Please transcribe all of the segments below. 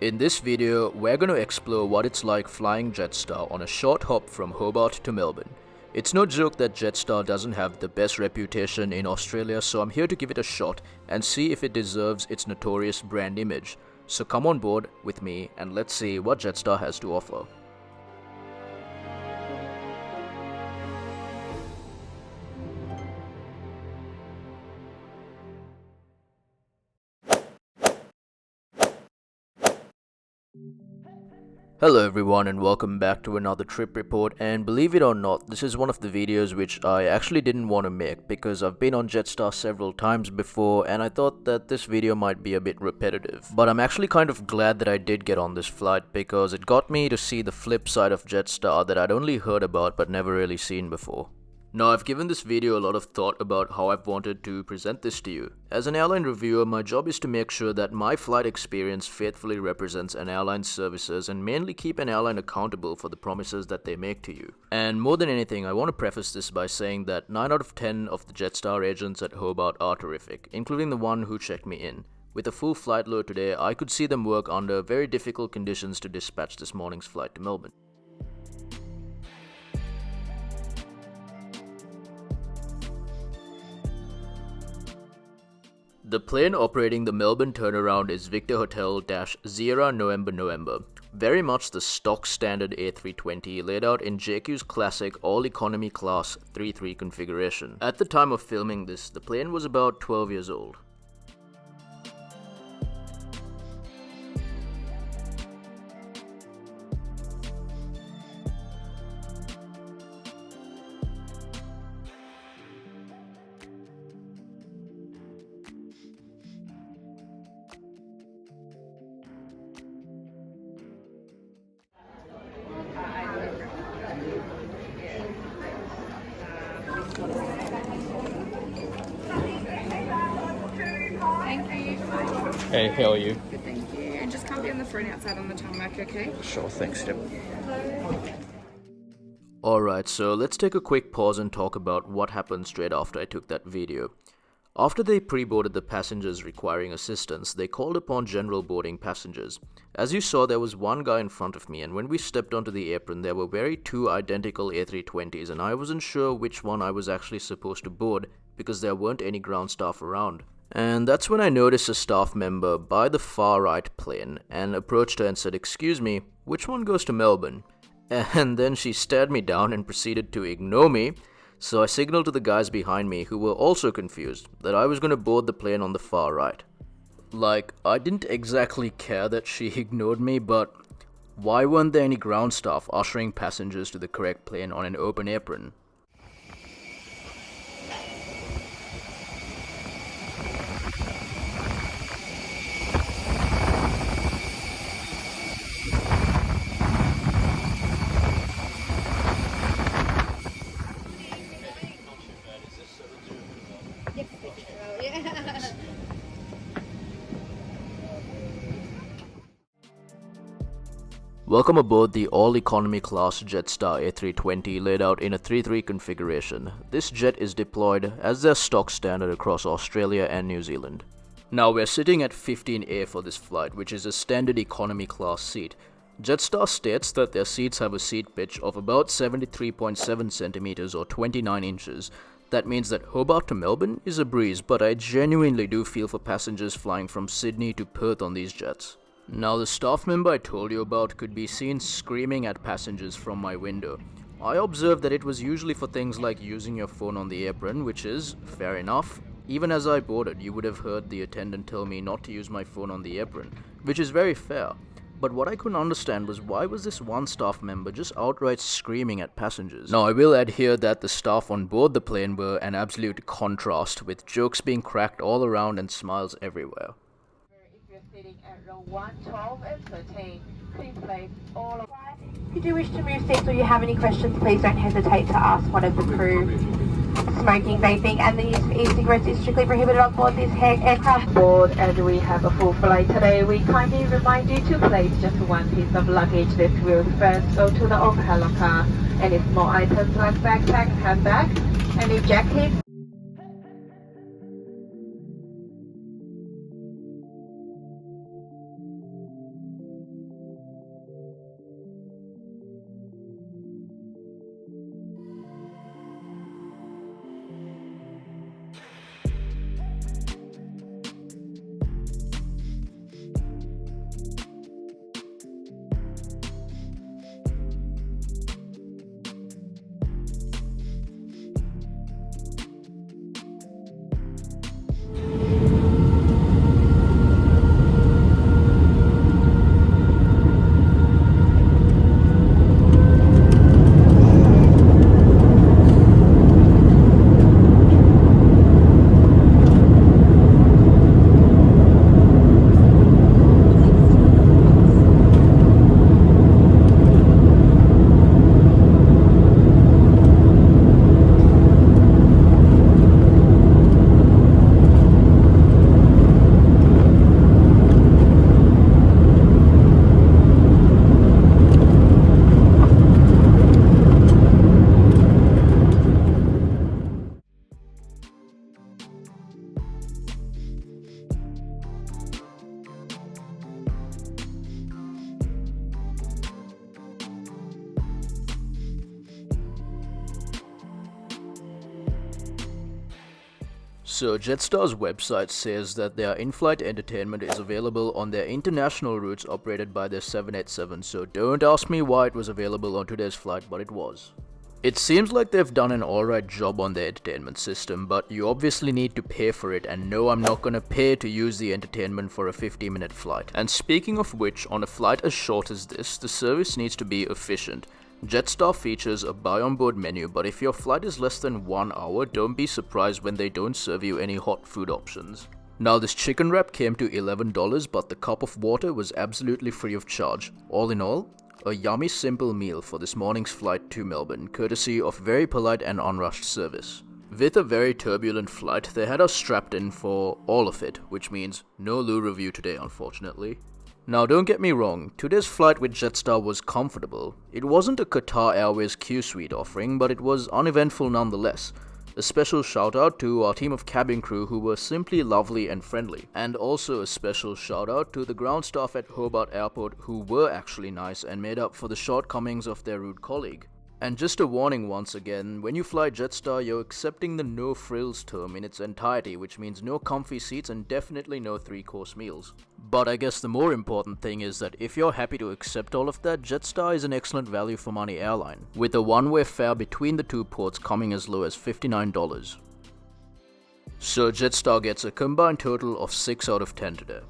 In this video, we're going to explore what it's like flying Jetstar on a short hop from Hobart to Melbourne. It's no joke that Jetstar doesn't have the best reputation in Australia, so I'm here to give it a shot and see if it deserves its notorious brand image. So come on board with me and let's see what Jetstar has to offer. Hello everyone and welcome back to another trip report, and believe it or not, this is one of the videos which I actually didn't want to make because I've been on Jetstar several times before and I thought that this video might be a bit repetitive. But I'm actually kind of glad that I did get on this flight because it got me to see the flip side of Jetstar that I'd only heard about but never really seen before. Now, I've given this video a lot of thought about how I've wanted to present this to you. As an airline reviewer, my job is to make sure that my flight experience faithfully represents an airline's services and mainly keep an airline accountable for the promises that they make to you. And more than anything, I want to preface this by saying that 9 out of 10 of the Jetstar agents at Hobart are terrific, including the one who checked me in. With a full flight load today, I could see them work under very difficult conditions to dispatch this morning's flight to Melbourne. The plane operating the Melbourne turnaround is Victor Hotel-Sierra November November. Very much the stock standard A320 laid out in JQ's classic all-economy class 3-3 configuration. At the time of filming this, the plane was about 12 years old. Hey, how are you? Good, thank you. And just come be on the front outside on the tarmac, okay? Sure, thanks, yep. Alright, so let's take a quick pause and talk about what happened straight after I took that video. After they pre-boarded the passengers requiring assistance, they called upon general boarding passengers. As you saw, there was one guy in front of me, and when we stepped onto the apron, there were two identical A320s, and I wasn't sure which one I was actually supposed to board because there weren't any ground staff around. And that's when I noticed a staff member by the far right plane and approached her and said, "Excuse me, which one goes to Melbourne?" And then she stared me down and proceeded to ignore me. So I signaled to the guys behind me, who were also confused, that I was going to board the plane on the far right. Like, I didn't exactly care that she ignored me, but why weren't there any ground staff ushering passengers to the correct plane on an open apron? Welcome aboard the all-economy class Jetstar A320 laid out in a 3-3 configuration. This jet is deployed as their stock standard across Australia and New Zealand. Now we're sitting at 15A for this flight, which is a standard economy class seat. Jetstar states that their seats have a seat pitch of about 73.7 centimeters or 29 inches. That means that Hobart to Melbourne is a breeze, but I genuinely do feel for passengers flying from Sydney to Perth on these jets. Now, the staff member I told you about could be seen screaming at passengers from my window. I observed that it was usually for things like using your phone on the apron, which is fair enough. Even as I boarded, you would have heard the attendant tell me not to use my phone on the apron, which is very fair. But what I couldn't understand was why was this one staff member just outright screaming at passengers? Now, I will add here that the staff on board the plane were an absolute contrast, with jokes being cracked all around and smiles everywhere. Sitting at row 1, 12 and 13. Please place all of... If you do wish to move seats or you have any questions, please don't hesitate to ask one of the crew. Smoking, vaping and the use of e-cigarettes is strictly prohibited on board this aircraft. Board, as we have a full flight today, we kindly remind you to place just one piece of luggage. This will first go to the overhead locker. Any small items like backpack, handbag, any jacket. So Jetstar's website says that their in-flight entertainment is available on their international routes operated by their 787, so don't ask me why it was available on today's flight, but it was. It seems like they've done an alright job on their entertainment system, but you obviously need to pay for it, and no, I'm not gonna pay to use the entertainment for a 50-minute flight. And speaking of which, on a flight as short as this, the service needs to be efficient. Jetstar features a buy on board menu, but if your flight is less than 1 hour, don't be surprised when they don't serve you any hot food options. Now this chicken wrap came to $11, but the cup of water was absolutely free of charge. All in all, a yummy simple meal for this morning's flight to Melbourne, courtesy of very polite and unrushed service. With a very turbulent flight, they had us strapped in for all of it, which means no loo review today unfortunately. Now don't get me wrong, today's flight with Jetstar was comfortable. It wasn't a Qatar Airways Q Suite offering, but it was uneventful nonetheless. A special shout out to our team of cabin crew who were simply lovely and friendly. And also a special shout out to the ground staff at Hobart Airport who were actually nice and made up for the shortcomings of their rude colleague. And just a warning once again, when you fly Jetstar, you're accepting the no frills term in its entirety, which means no comfy seats and definitely no 3-course meals. But I guess the more important thing is that if you're happy to accept all of that, Jetstar is an excellent value for money airline, with a one-way fare between the two ports coming as low as $59. So Jetstar gets a combined total of 6 out of 10 today.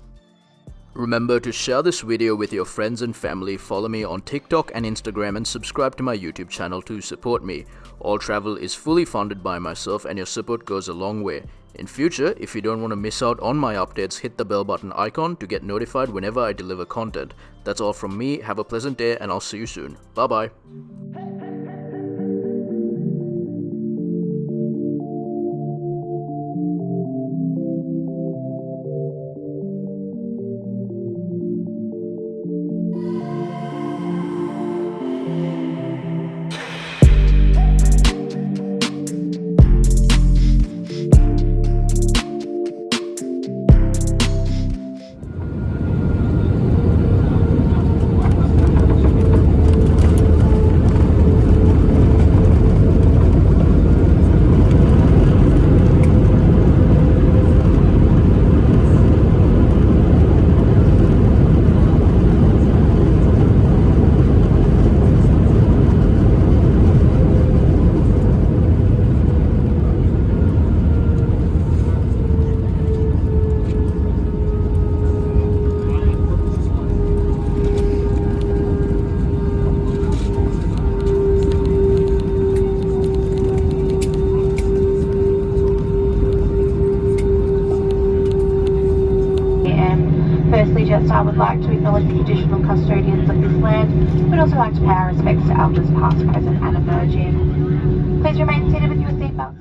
Remember to share this video with your friends and family, follow me on TikTok and Instagram, and subscribe to my YouTube channel to support me. All travel is fully funded by myself and your support goes a long way. In future, if you don't want to miss out on my updates, hit the bell button icon to get notified whenever I deliver content. That's all from me, have a pleasant day and I'll see you soon. Bye bye. Firstly, Jetstar would like to acknowledge the traditional custodians of this land. We'd also like to pay our respects to elders past, present and emerging. Please remain seated with your seatbelt.